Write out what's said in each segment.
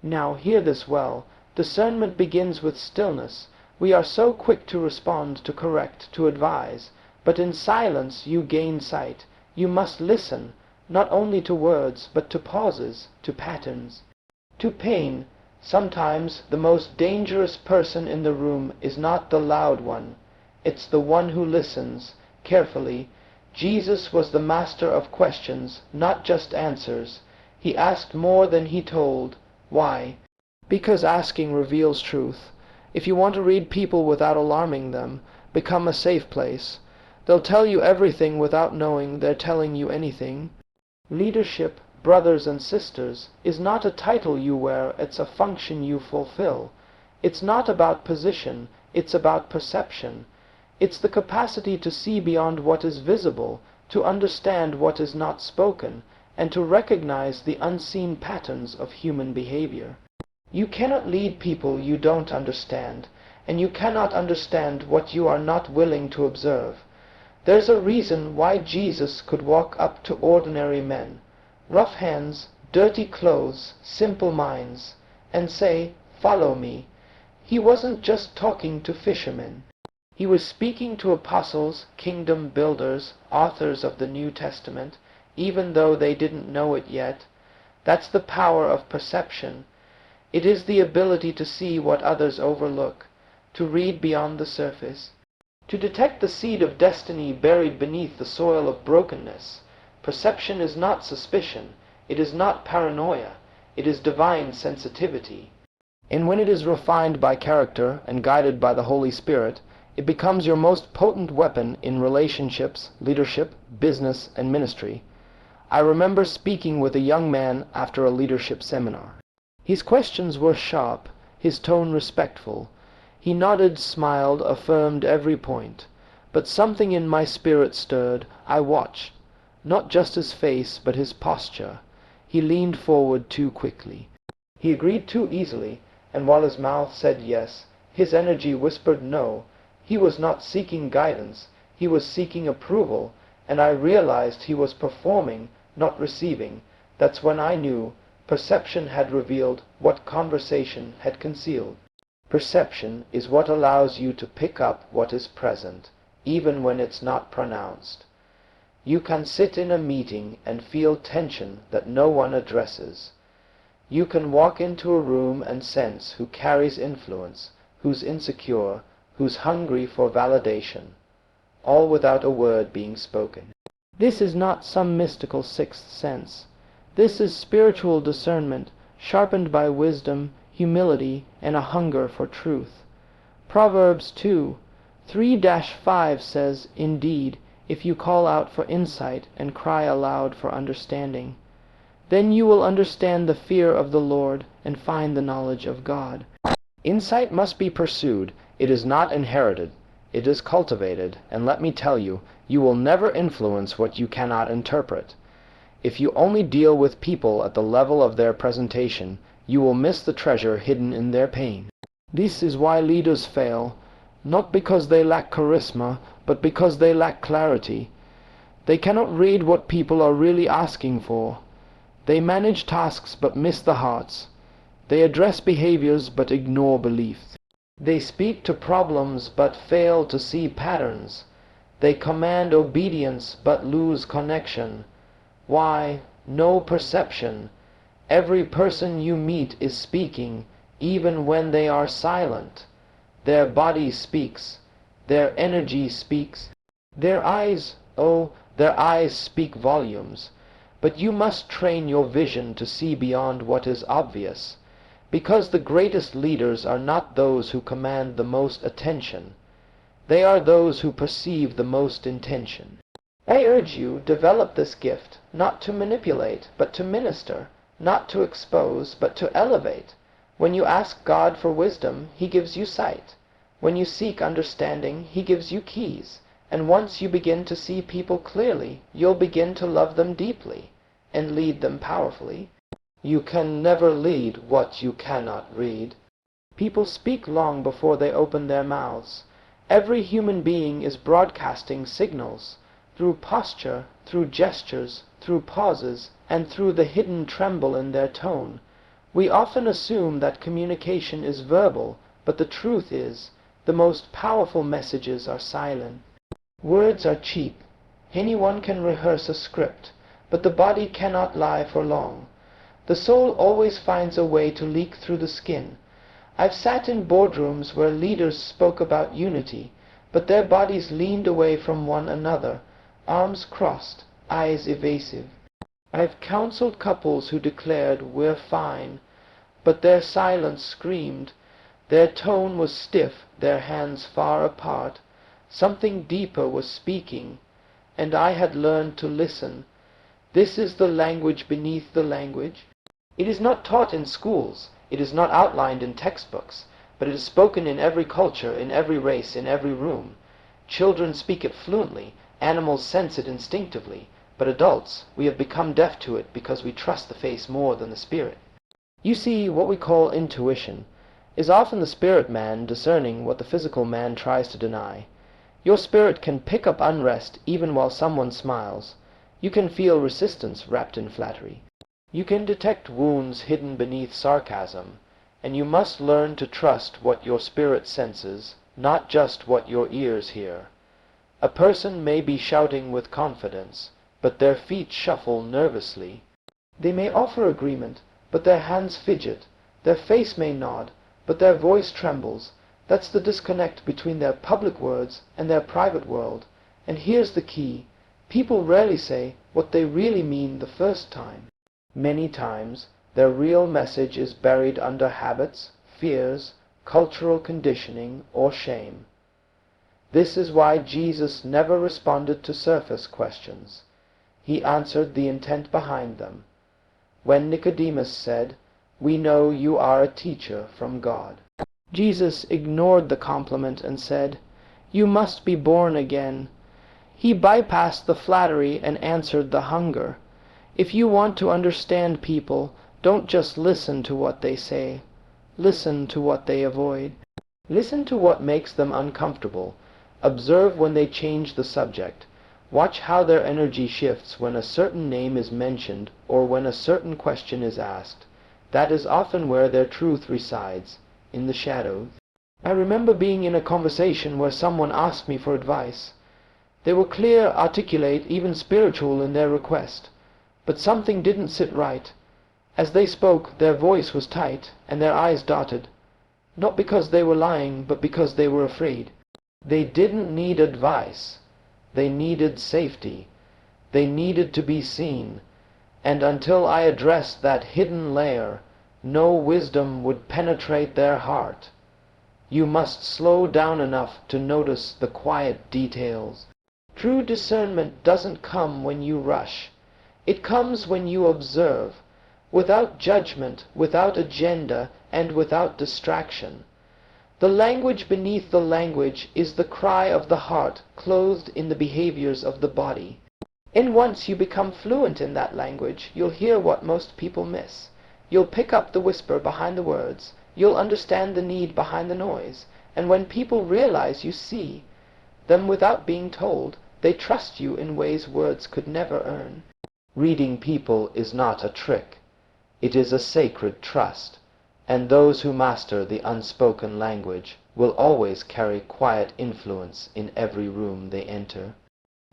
Now hear this well. Discernment begins with stillness. We are so quick to respond, to correct, to advise. But in silence you gain sight. You must listen, not only to words, but to pauses, to patterns, to pain. Sometimes the most dangerous person in the room is not the loud one. It's the one who listens carefully. Jesus was the master of questions, not just answers. He asked more than he told. Why? Because asking reveals truth. If you want to read people without alarming them, become a safe place. They'll tell you everything without knowing they're telling you anything. Leadership, brothers and sisters, is not a title you wear, it's a function you fulfill. It's not about position, it's about perception. It's the capacity to see beyond what is visible, to understand what is not spoken, and to recognize the unseen patterns of human behavior. You cannot lead people you don't understand, and you cannot understand what you are not willing to observe. There's a reason why Jesus could walk up to ordinary men, rough hands, dirty clothes, simple minds, and say, "Follow me." He wasn't just talking to fishermen. He was speaking to apostles, kingdom builders, authors of the New Testament, even though they didn't know it yet. That's the power of perception. It is the ability to see what others overlook, to read beyond the surface, to detect the seed of destiny buried beneath the soil of brokenness. Perception is not suspicion, it is not paranoia, it is divine sensitivity. And when it is refined by character and guided by the Holy Spirit, it becomes your most potent weapon in relationships, leadership, business, and ministry. I remember speaking with a young man after a leadership seminar. His questions were sharp, his tone respectful. He nodded, smiled, affirmed every point. But something in my spirit stirred. I watched, not just his face, but his posture. He leaned forward too quickly. He agreed too easily, and while his mouth said yes, his energy whispered no. He was not seeking guidance, he was seeking approval, and I realized he was performing, not receiving. That's when I knew perception had revealed what conversation had concealed. Perception is what allows you to pick up what is present, even when it's not pronounced. You can sit in a meeting and feel tension that no one addresses. You can walk into a room and sense who carries influence, who's insecure, who's hungry for validation, all without a word being spoken. This is not some mystical sixth sense. This is spiritual discernment, sharpened by wisdom, humility, and a hunger for truth. Proverbs 2:3-5 says, "Indeed, if you call out for insight and cry aloud for understanding, then you will understand the fear of the Lord and find the knowledge of God." Insight must be pursued. It is not inherited. It is cultivated, and let me tell you, you will never influence what you cannot interpret. If you only deal with people at the level of their presentation, you will miss the treasure hidden in their pain. This is why leaders fail, not because they lack charisma, but because they lack clarity. They cannot read what people are really asking for. They manage tasks but miss the hearts. They address behaviors but ignore beliefs. They speak to problems but fail to see patterns. They command obedience but lose connection. Why? No perception. Every person you meet is speaking, even when they are silent. Their body speaks. Their energy speaks. Their eyes speak volumes. But you must train your vision to see beyond what is obvious. Because the greatest leaders are not those who command the most attention. They are those who perceive the most intention. I urge you, develop this gift, not to manipulate, but to minister, not to expose, but to elevate. When you ask God for wisdom, He gives you sight. When you seek understanding, He gives you keys. And once you begin to see people clearly, you'll begin to love them deeply and lead them powerfully. You can never lead what you cannot read. People speak long before they open their mouths. Every human being is broadcasting signals, through posture, through gestures, through pauses, and through the hidden tremble in their tone. We often assume that communication is verbal, but the truth is, the most powerful messages are silent. Words are cheap. Anyone can rehearse a script, but the body cannot lie for long. The soul always finds a way to leak through the skin. I've sat in boardrooms where leaders spoke about unity, but their bodies leaned away from one another, arms crossed, eyes evasive. I've counseled couples who declared, "We're fine," but their silence screamed. Their tone was stiff, their hands far apart. Something deeper was speaking, and I had learned to listen. This is the language beneath the language. It is not taught in schools, it is not outlined in textbooks, but it is spoken in every culture, in every race, in every room. Children speak it fluently, animals sense it instinctively, but adults, we have become deaf to it because we trust the face more than the spirit. You see, what we call intuition is often the spirit man discerning what the physical man tries to deny. Your spirit can pick up unrest even while someone smiles. You can feel resistance wrapped in flattery. You can detect wounds hidden beneath sarcasm, and you must learn to trust what your spirit senses, not just what your ears hear. A person may be shouting with confidence, but their feet shuffle nervously. They may offer agreement, but their hands fidget. Their face may nod, but their voice trembles. That's the disconnect between their public words and their private world. And here's the key. People rarely say what they really mean the first time. Many times, their real message is buried under habits, fears, cultural conditioning, or shame. This is why Jesus never responded to surface questions. He answered the intent behind them. When Nicodemus said, "We know you are a teacher from God," Jesus ignored the compliment and said, "You must be born again." He bypassed the flattery and answered the hunger. If you want to understand people, don't just listen to what they say. Listen to what they avoid. Listen to what makes them uncomfortable. Observe when they change the subject. Watch how their energy shifts when a certain name is mentioned or when a certain question is asked. That is often where their truth resides, in the shadows. I remember being in a conversation where someone asked me for advice. They were clear, articulate, even spiritual in their request, but something didn't sit right. As they spoke, their voice was tight and their eyes darted, not because they were lying, but because they were afraid. They didn't need advice. They needed safety. They needed to be seen. And until I addressed that hidden layer, no wisdom would penetrate their heart. You must slow down enough to notice the quiet details. True discernment doesn't come when you rush. It comes when you observe, without judgment, without agenda, and without distraction. The language beneath the language is the cry of the heart clothed in the behaviors of the body. And once you become fluent in that language, you'll hear what most people miss. You'll pick up the whisper behind the words. You'll understand the need behind the noise. And when people realize you see them without being told, they trust you in ways words could never earn. Reading people is not a trick. It is a sacred trust. And those who master the unspoken language will always carry quiet influence in every room they enter.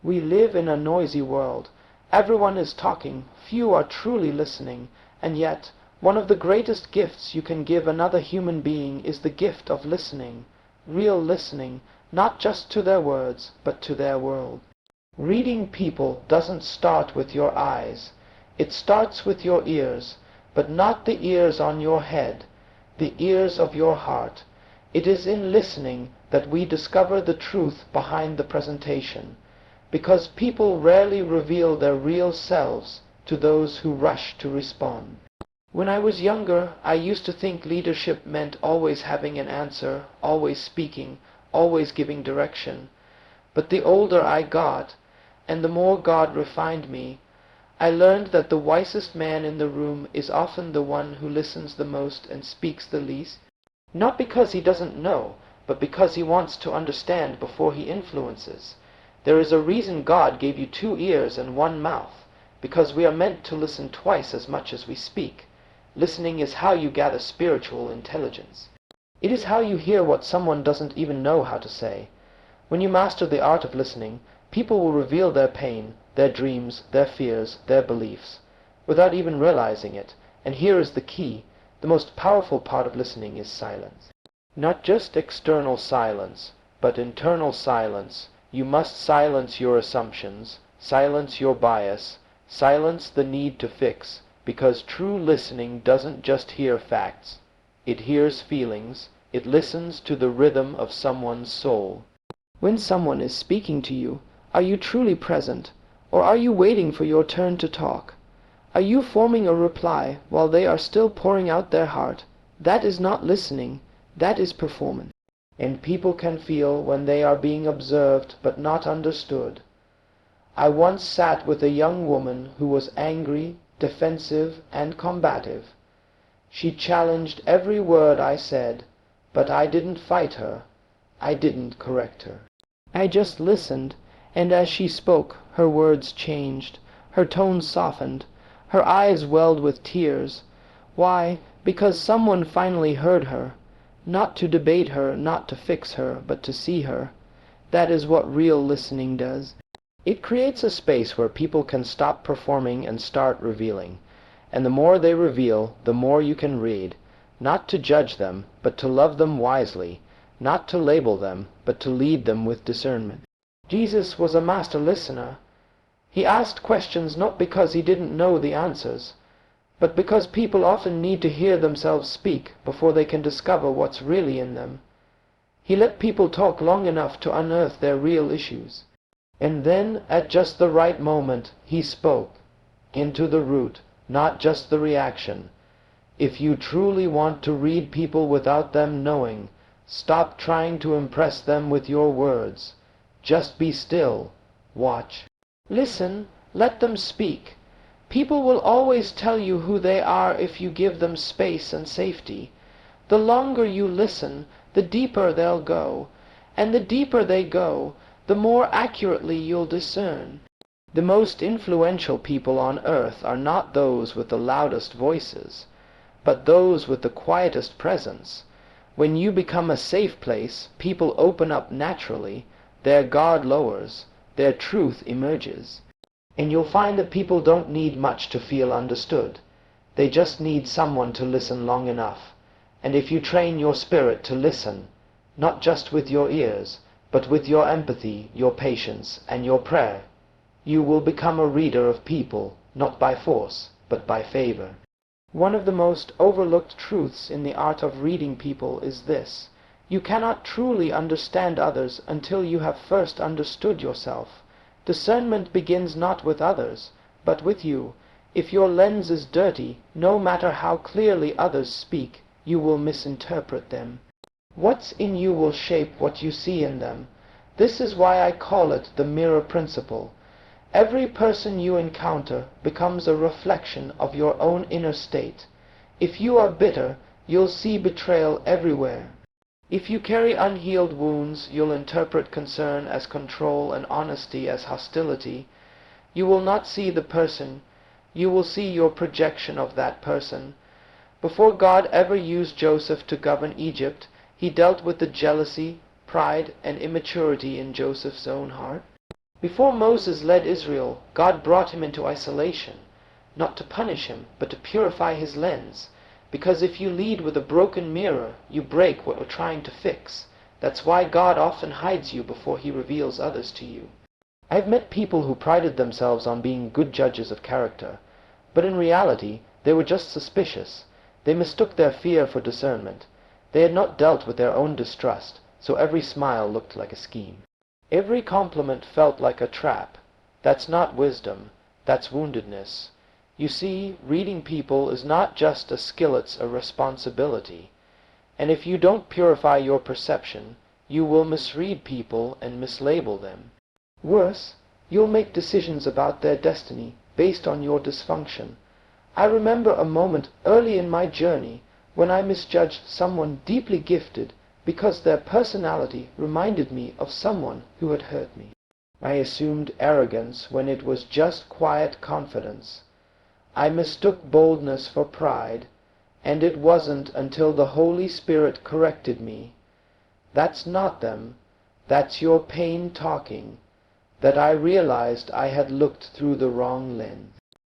We live in a noisy world. Everyone is talking, few are truly listening, and yet one of the greatest gifts you can give another human being is the gift of listening, real listening, not just to their words, but to their world. Reading people doesn't start with your eyes. It starts with your ears. But not the ears on your head, the ears of your heart. It is in listening that we discover the truth behind the presentation, because people rarely reveal their real selves to those who rush to respond. When I was younger, I used to think leadership meant always having an answer, always speaking, always giving direction. But the older I got, and the more God refined me, I learned that the wisest man in the room is often the one who listens the most and speaks the least, not because he doesn't know, but because he wants to understand before he influences. There is a reason God gave you 2 ears and 1 mouth, because we are meant to listen twice as much as we speak. Listening is how you gather spiritual intelligence. It is how you hear what someone doesn't even know how to say. When you master the art of listening, people will reveal their pain, their dreams, their fears, their beliefs, without even realizing it. And here is the key. The most powerful part of listening is silence. Not just external silence, but internal silence. You must silence your assumptions, silence your bias, silence the need to fix, because true listening doesn't just hear facts. It hears feelings. It listens to the rhythm of someone's soul. When someone is speaking to you, are you truly present, or are you waiting for your turn to talk? Are you forming a reply while they are still pouring out their heart? That is not listening, that is performance. And people can feel when they are being observed but not understood. I once sat with a young woman who was angry, defensive, and combative. She challenged every word I said, but I didn't fight her. I didn't correct her. I just listened, and as she spoke, her words changed, her tone softened, her eyes welled with tears. Why? Because someone finally heard her. Not to debate her, not to fix her, but to see her. That is what real listening does. It creates a space where people can stop performing and start revealing. And the more they reveal, the more you can read. Not to judge them, but to love them wisely. Not to label them, but to lead them with discernment. Jesus was a master listener. He asked questions not because he didn't know the answers, but because people often need to hear themselves speak before they can discover what's really in them. He let people talk long enough to unearth their real issues. And then, at just the right moment, he spoke into the root, not just the reaction. If you truly want to read people without them knowing, stop trying to impress them with your words. Just be still. Watch. Listen. Let them speak. People will always tell you who they are if you give them space and safety. The longer you listen, the deeper they'll go. And the deeper they go, the more accurately you'll discern. The most influential people on earth are not those with the loudest voices, but those with the quietest presence. When you become a safe place, people open up naturally, their guard lowers, their truth emerges. And you'll find that people don't need much to feel understood. They just need someone to listen long enough. And if you train your spirit to listen, not just with your ears, but with your empathy, your patience, and your prayer, you will become a reader of people, not by force, but by favor. One of the most overlooked truths in the art of reading people is this: you cannot truly understand others until you have first understood yourself. Discernment begins not with others, but with you. If your lens is dirty, no matter how clearly others speak, you will misinterpret them. What's in you will shape what you see in them. This is why I call it the mirror principle. Every person you encounter becomes a reflection of your own inner state. If you are bitter, you'll see betrayal everywhere. If you carry unhealed wounds, you'll interpret concern as control and honesty as hostility. You will not see the person, you will see your projection of that person. Before God ever used Joseph to govern Egypt, he dealt with the jealousy, pride, and immaturity in Joseph's own heart. Before Moses led Israel, God brought him into isolation, not to punish him, but to purify his lens. Because if you lead with a broken mirror, you break what you're trying to fix. That's why God often hides you before he reveals others to you. I've met people who prided themselves on being good judges of character, but in reality they were just suspicious. They mistook their fear for discernment. They had not dealt with their own distrust, so every smile looked like a scheme. Every compliment felt like a trap. That's not wisdom, that's woundedness. You see, reading people is not just a skill, it's a responsibility. And if you don't purify your perception, you will misread people and mislabel them. Worse, you'll make decisions about their destiny based on your dysfunction. I remember a moment early in my journey when I misjudged someone deeply gifted because their personality reminded me of someone who had hurt me. I assumed arrogance when it was just quiet confidence. I mistook boldness for pride. and it wasn't until the Holy Spirit corrected me, "That's not them, that's your pain talking," that I realized I had looked through the wrong lens.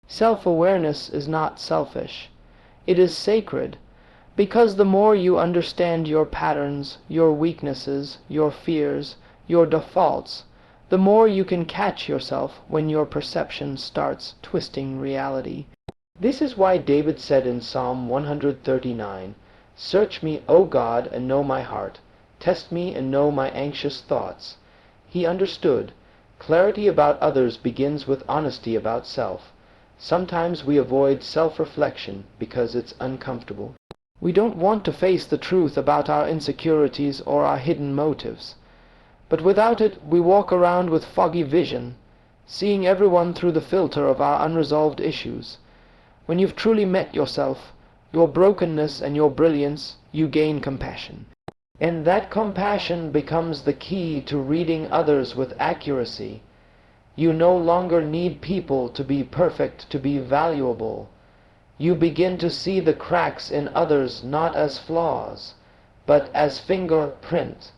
Self-awareness is not selfish. It is sacred, because the more you understand your patterns, your weaknesses, your fears, your defaults, the more you can catch yourself when your perception starts twisting reality. This is why David said in Psalm 139, "Search me, O God, and know my heart. Test me and know my anxious thoughts." He understood. Clarity about others begins with honesty about self. Sometimes we avoid self-reflection because it's uncomfortable. We don't want to face the truth about our insecurities or our hidden motives. But without it, we walk around with foggy vision, seeing everyone through the filter of our unresolved issues. When you've truly met yourself, your brokenness and your brilliance, you gain compassion. And that compassion becomes the key to reading others with accuracy. You no longer need people to be perfect to be valuable. You begin to see the cracks in others not as flaws, but as fingerprint,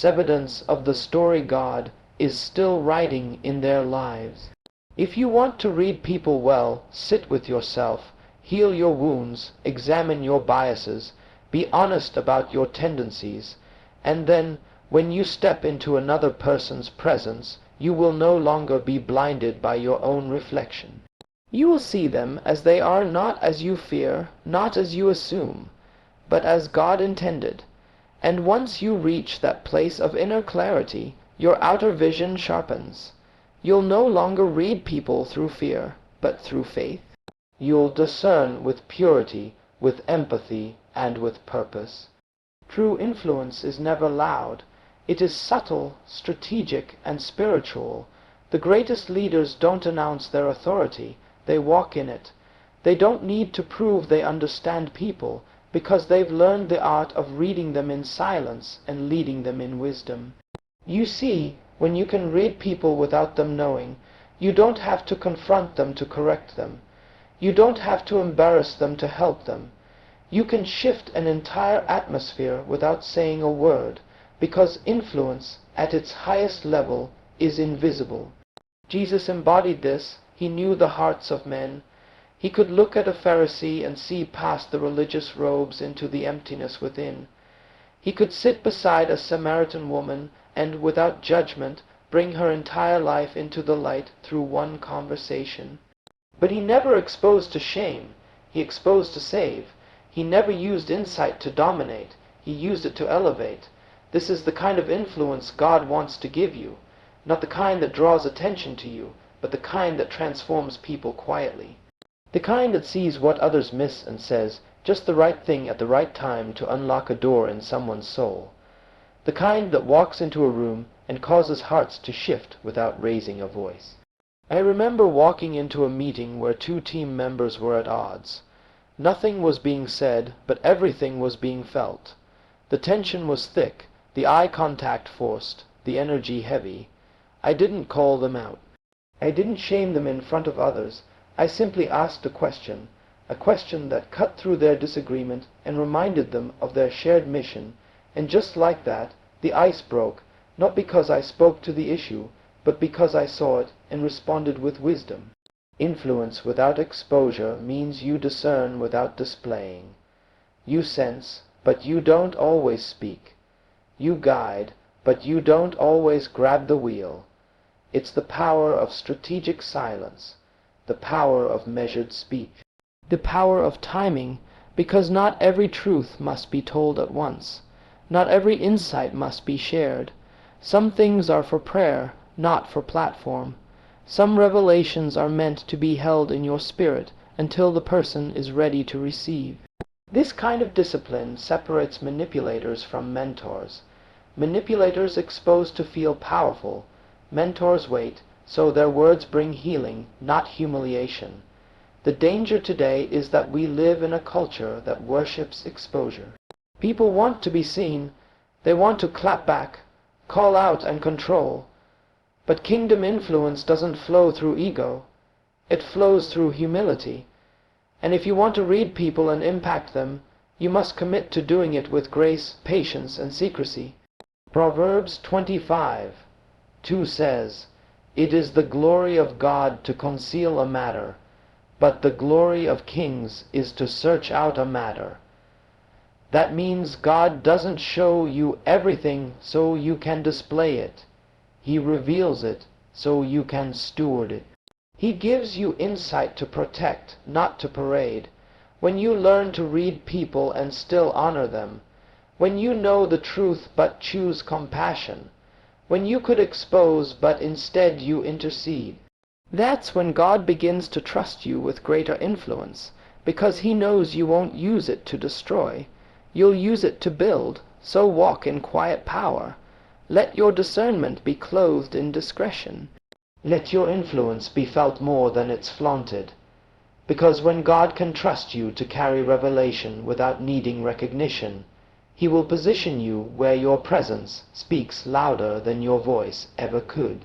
evidence of the story God is still writing in their lives. If you want to read people well, sit with yourself, heal your wounds, examine your biases, be honest about your tendencies, and then, when you step into another person's presence, you will no longer be blinded by your own reflection. You will see them as they are, not as you fear, not as you assume, but as God intended. And once you reach that place of inner clarity, your outer vision sharpens. You'll no longer read people through fear, but through faith. You'll discern with purity, with empathy, and with purpose. True influence is never loud. It is subtle, strategic, and spiritual. The greatest leaders don't announce their authority. They walk in it. They don't need to prove they understand people, because they've learned the art of reading them in silence and leading them in wisdom. You see, when you can read people without them knowing, you don't have to confront them to correct them. You don't have to embarrass them to help them. You can shift an entire atmosphere without saying a word, because influence at its highest level is invisible. Jesus embodied this. He knew the hearts of men. He could look at a Pharisee and see past the religious robes into the emptiness within. He could sit beside a Samaritan woman and, without judgment, bring her entire life into the light through one conversation. But he never exposed to shame. He exposed to save. He never used insight to dominate. He used it to elevate. This is the kind of influence God wants to give you, not the kind that draws attention to you, but the kind that transforms people quietly. The kind that sees what others miss and says just the right thing at the right time to unlock a door in someone's soul. The kind that walks into a room and causes hearts to shift without raising a voice. I remember walking into a meeting where two team members were at odds. Nothing was being said, but everything was being felt. The tension was thick, the eye contact forced, the energy heavy. I didn't call them out. I didn't shame them in front of others. I simply asked a question that cut through their disagreement and reminded them of their shared mission, and just like that, the ice broke, not because I spoke to the issue, but because I saw it and responded with wisdom. Influence without exposure means you discern without displaying. You sense, but you don't always speak. You guide, but you don't always grab the wheel. It's the power of strategic silence, the power of measured speech, the power of timing, because not every truth must be told at once. Not every insight must be shared. Some things are for prayer, not for platform. Some revelations are meant to be held in your spirit until the person is ready to receive. This kind of discipline separates manipulators from mentors. Manipulators expose to feel powerful. Mentors wait, so their words bring healing, not humiliation. The danger today is that we live in a culture that worships exposure. People want to be seen. They want to clap back, call out and control. But kingdom influence doesn't flow through ego. It flows through humility. And if you want to read people and impact them, you must commit to doing it with grace, patience, and secrecy. Proverbs 25:2 says, "It is the glory of God to conceal a matter, but the glory of kings is to search out a matter." That means God doesn't show you everything so you can display it. He reveals it so you can steward it. He gives you insight to protect, not to parade. When you learn to read people and still honor them, when you know the truth but choose compassion, when you could expose but instead you intercede, that's when God begins to trust you with greater influence, because He knows you won't use it to destroy. You'll use it to build, so walk in quiet power. Let your discernment be clothed in discretion. Let your influence be felt more than it's flaunted. Because when God can trust you to carry revelation without needing recognition, He will position you where your presence speaks louder than your voice ever could.